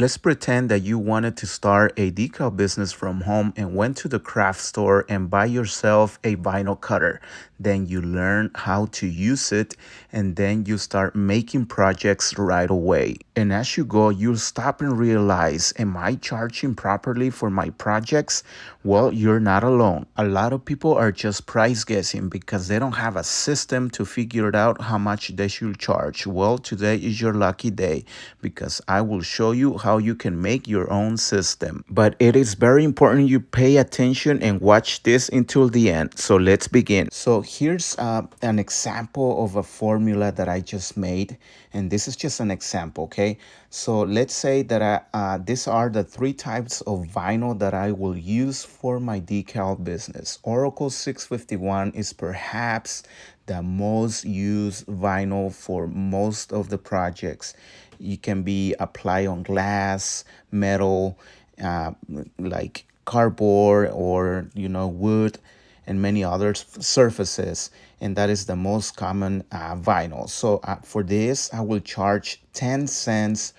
Let's pretend that you wanted to start a decal business from home and went to the craft store and buy yourself a vinyl cutter. Then you learn how to use it and then you start making projects right away. And as you go, you'll stop and realize, am I charging properly for my projects? Well, you're not alone. A lot of people are just price guessing because they don't have a system to figure out how much they should charge. Well, today is your lucky day because I will show you how you can make your own system. But it is very important you pay attention and watch this until the end. So let's begin. So here's an example of a formula that I just made. And this is just an example, okay? So let's say that these are the three types of vinyl that I will use for my decal business. Oracle 651 is perhaps the most used vinyl for most of the projects. It can be applied on glass, metal, uh, like cardboard or wood and many other surfaces, and that is the most common vinyl. So for this I will charge 10 cents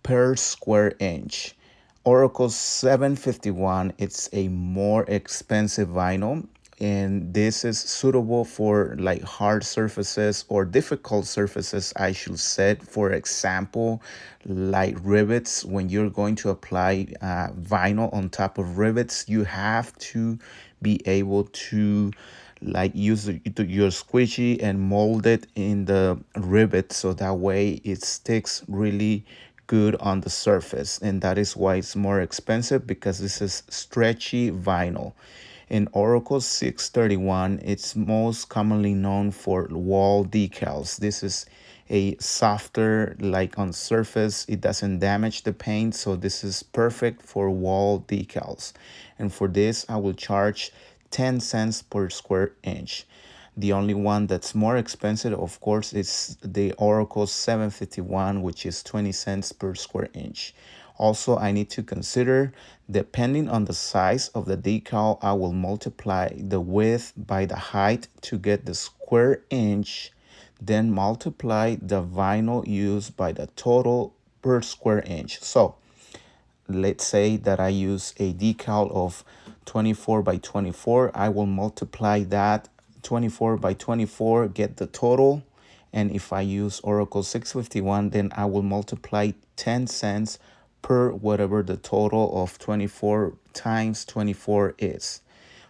per square inch. Oracle 751, it's a more expensive vinyl, and this is suitable for like hard surfaces or difficult surfaces, I should say. For example, like rivets. When you're going to apply vinyl on top of rivets, you have to be able to like use your squishy and mold it in the rivet so that way it sticks really good on the surface, and that is why it's more expensive, because this is stretchy vinyl. In Oracle 631, it's most commonly known for wall decals. This is a softer, like on surface, it doesn't damage the paint, so this is perfect for wall decals. And for this I will charge 10 cents per square inch. The only one that's more expensive, of course, is the Oracle 751, which is 20 cents per square inch. Also, I need to consider, depending on the size of the decal, I will multiply the width by the height to get the square inch, then multiply the vinyl used by the total per square inch. So let's say that I use a decal of 24 by 24. I will multiply that 24 by 24, get the total. And if I use Oracle 651, then I will multiply 10 cents per whatever the total of 24 times 24 is.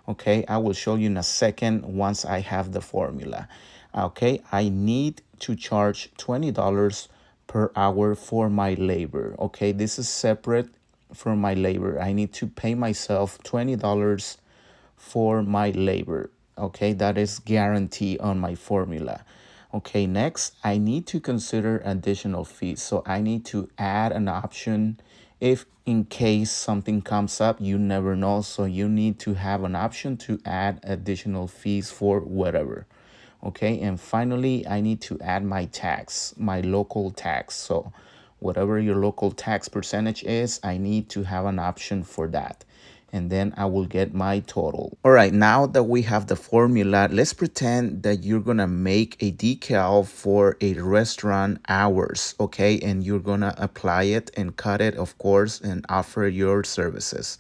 Okay, I will show you in a second once I have the formula. Okay, I need to charge $20 per hour for my labor. Okay, this is separate from my labor. I need to pay myself $20 for my labor. Okay, that is guarantee on my formula. Okay, next, I need to consider additional fees. So I need to add an option if in case something comes up, you never know. So you need to have an option to add additional fees for whatever. Okay, and finally, I need to add my tax, my local tax. So whatever your local tax percentage is, I need to have an option for that. And then I will get my total. All right, now that we have the formula, let's pretend that you're gonna make a decal for a restaurant hours, okay? And you're gonna apply it and cut it, of course, and offer your services.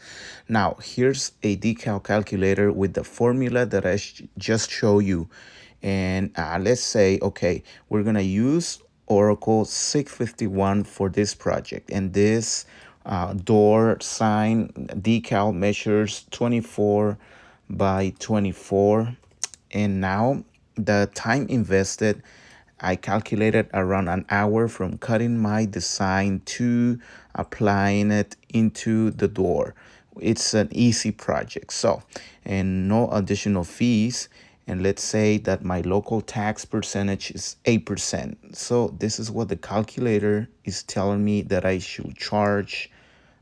Now, here's a decal calculator with the formula that I just showed you. And let's say, okay, we're gonna use Oracle 651 for this project, and this door sign decal measures 24 by 24. And now the time invested, I calculated around an hour from cutting my design to applying it into the door. It's an easy project, so, and no additional fees. And let's say that my local tax percentage is 8%. So this is what the calculator is telling me that I should charge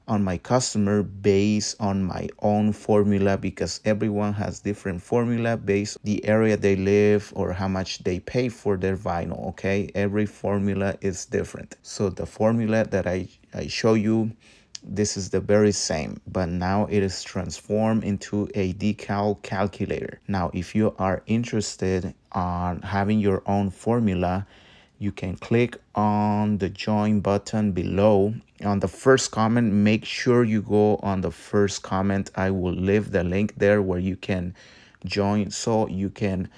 on my customer based on my own formula, because everyone has different formula based the area they live or how much they pay for their vinyl. Okay, every formula is different. So the formula that I show you, this is the very same, but now it is transformed into a decal calculator. Now, if you are interested on having your own formula, you can click on the join button below. On the first comment, make sure you go on the first comment. I will leave the link there where you can join so you can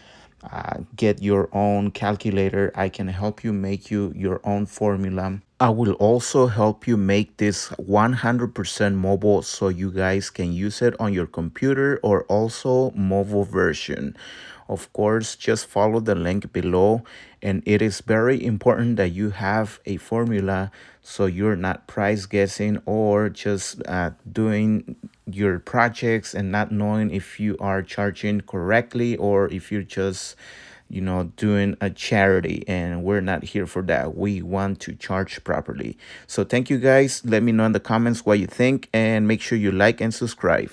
get your own calculator. I can help you make you your own formula. I will also help you make this 100% mobile so you guys can use it on your computer or also mobile version. Of course, just follow the link below, and it is very important that you have a formula so you're not price guessing or just doing your projects and not knowing if you are charging correctly or if you're just doing a charity, and we're not here for that. We want to charge properly. So thank you guys. Let me know in the comments what you think and make sure you like and subscribe.